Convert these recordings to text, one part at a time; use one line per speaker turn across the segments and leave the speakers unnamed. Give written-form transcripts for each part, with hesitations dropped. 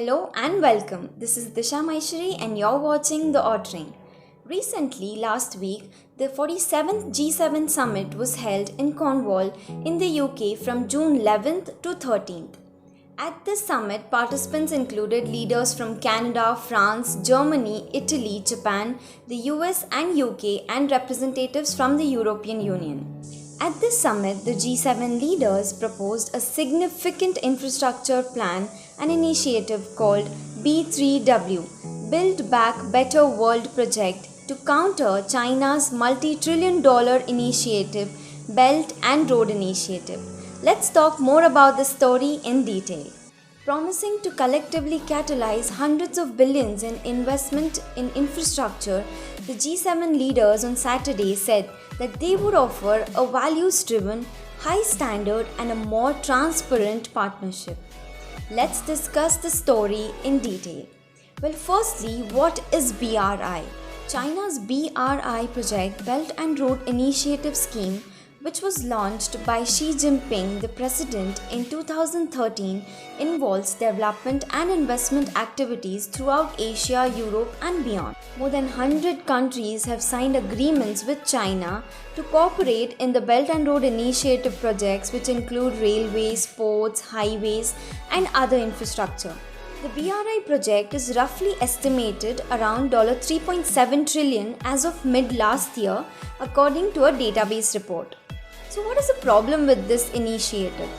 Hello and welcome. This is Disha Meishery and you're watching The Odd Train. Recently, last week, the 47th G7 summit was held in Cornwall in the UK from June 11th to 13th. At this summit, participants included leaders from Canada, France, Germany, Italy, Japan, the US and UK and representatives from the European Union. At this summit, the G7 leaders proposed a significant infrastructure plan and initiative called B3W, Build Back Better World project to counter China's multitrillion-dollar initiative, Belt and Road Initiative. Let's talk more about the story in detail. Promising to collectively catalyze hundreds of billions in investment in infrastructure, the G7 leaders on Saturday said that they would offer a values-driven, high-standard and a more transparent partnership. Let's discuss the story in detail. Well, firstly, what is BRI? China's BRI project, Belt and Road Initiative scheme, which was launched by Xi Jinping, the president, in 2013, involves development and investment activities throughout Asia, Europe and beyond. More than 100 countries have signed agreements with China to cooperate in the Belt and Road Initiative projects, which include railways, ports, highways and other infrastructure. The BRI project is roughly estimated around $3.7 trillion as of mid last year, according to a database report. So what is the problem with this initiative?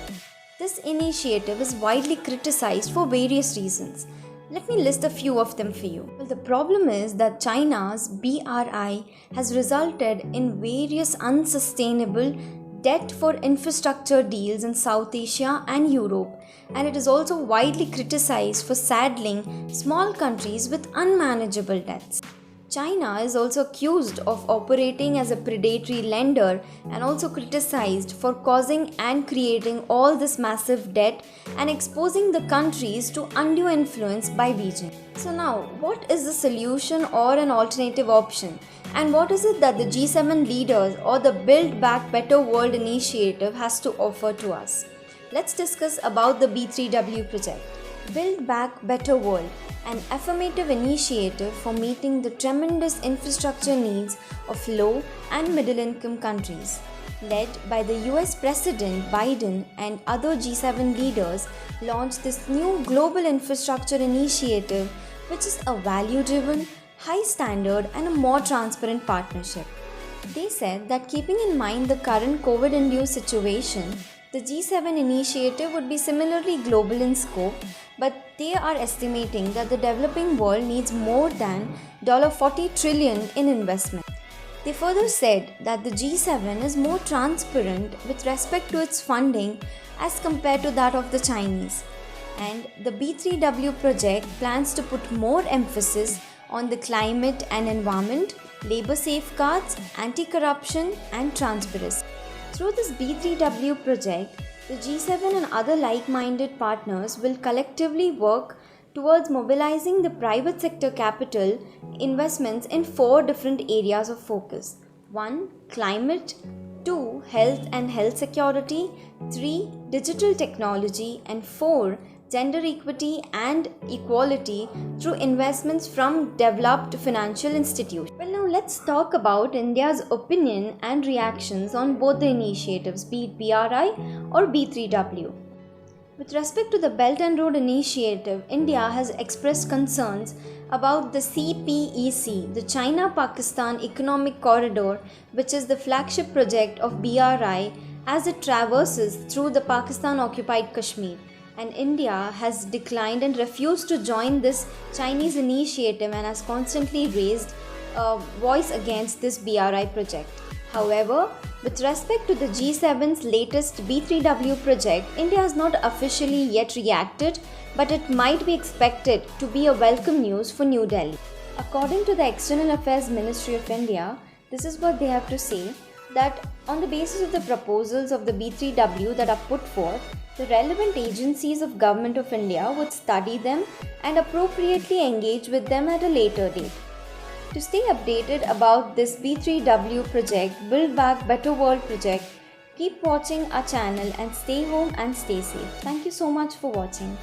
This initiative is widely criticized for various reasons. Let me list a few of them for you. Well, the problem is that China's BRI has resulted in various unsustainable debt for infrastructure deals in South Asia and Europe, and it is also widely criticized for saddling small countries with unmanageable debts. China is also accused of operating as a predatory lender and also criticized for causing and creating all this massive debt and exposing the countries to undue influence by Beijing. So now, what is the solution or an alternative option? And what is it that the G7 leaders or the Build Back Better World initiative has to offer to us? Let's discuss about the B3W project. Build Back Better World, an affirmative initiative for meeting the tremendous infrastructure needs of low and middle income countries. Led by the US President Biden and other G7 leaders, launched this new global infrastructure initiative, which is a value-driven, high-standard and a more transparent partnership. They said that keeping in mind the current COVID-induced situation, the G7 initiative would be similarly global in scope, but they are estimating that the developing world needs more than $40 trillion in investment. They further said that the G7 is more transparent with respect to its funding as compared to that of the Chinese. And the B3W project plans to put more emphasis on the climate and environment, labor safeguards, anti-corruption and transparency. Through this B3W project, the G7 and other like-minded partners will collectively work towards mobilizing the private sector capital investments in 4 different areas of focus. 1. Climate. 2. Health and health security. 3. Digital technology. And 4. Gender equity and equality through investments from developed financial institutions. Well, now let's talk about India's opinion and reactions on both the initiatives, be it BRI or B3W. With respect to the Belt and Road Initiative, India has expressed concerns about the CPEC, the China-Pakistan Economic Corridor, which is the flagship project of BRI as it traverses through the Pakistan-occupied Kashmir. And India has declined and refused to join this Chinese initiative and has constantly raised a voice against this BRI project. However, with respect to the G7's latest B3W project, India has not officially yet reacted, but it might be expected to be a welcome news for New Delhi. According to the External Affairs Ministry of India, this is what they have to say, that on the basis of the proposals of the B3W that are put forth, the relevant agencies of Government of India would study them and appropriately engage with them at a later date. To stay updated about this B3W project, Build Back Better World project, keep watching our channel and stay home and stay safe. Thank you so much for watching.